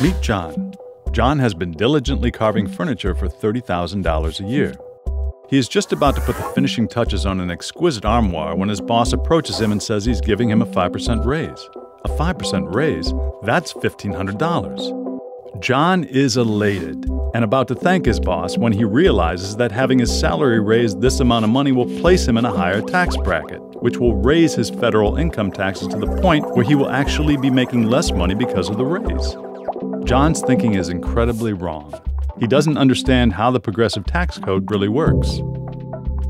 Meet John. John has been diligently carving furniture for $30,000 a year. He is just about to put the finishing touches on an exquisite armoire when his boss approaches him and says he's giving him a 5% raise. A 5% raise? That's $1,500. John is elated and about to thank his boss when he realizes that having his salary raised this amount of money will place him in a higher tax bracket, which will raise his federal income taxes to the point where he will actually be making less money because of the raise. John's thinking is incredibly wrong. He doesn't understand how the progressive tax code really works.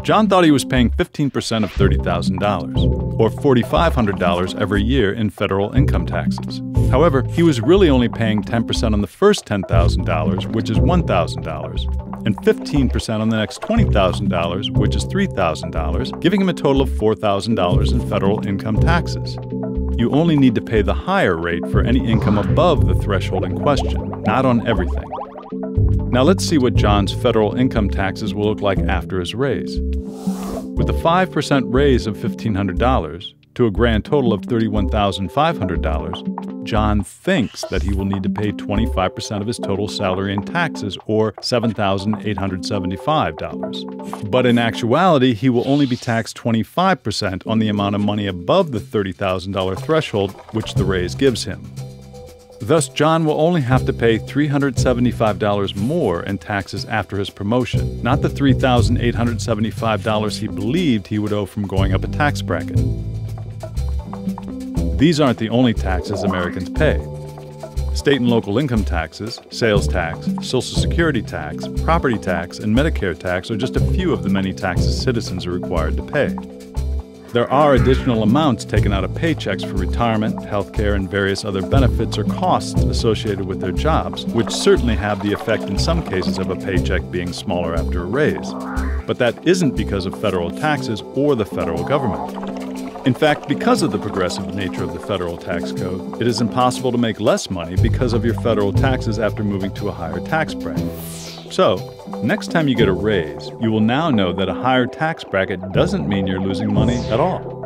John thought he was paying 15% of $30,000, or $4,500 every year in federal income taxes. However, he was really only paying 10% on the first $10,000, which is $1,000, and 15% on the next $20,000, which is $3,000, giving him a total of $4,000 in federal income taxes. You only need to pay the higher rate for any income above the threshold in question, not on everything. Now let's see what John's federal income taxes will look like after his raise. With a 5% raise of $1,500 to a grand total of $31,500, John thinks that he will need to pay 25% of his total salary in taxes, or $7,875. But in actuality, he will only be taxed 25% on the amount of money above the $30,000 threshold, which the raise gives him. Thus, John will only have to pay $375 more in taxes after his promotion, not the $3,875 he believed he would owe from going up a tax bracket. These aren't the only taxes Americans pay. State and local income taxes, sales tax, Social Security tax, property tax, and Medicare tax are just a few of the many taxes citizens are required to pay. There are additional amounts taken out of paychecks for retirement, health care, and various other benefits or costs associated with their jobs, which certainly have the effect in some cases of a paycheck being smaller after a raise. But that isn't because of federal taxes or the federal government. In fact, because of the progressive nature of the federal tax code, it is impossible to make less money because of your federal taxes after moving to a higher tax bracket. So, next time you get a raise, you will now know that a higher tax bracket doesn't mean you're losing money at all.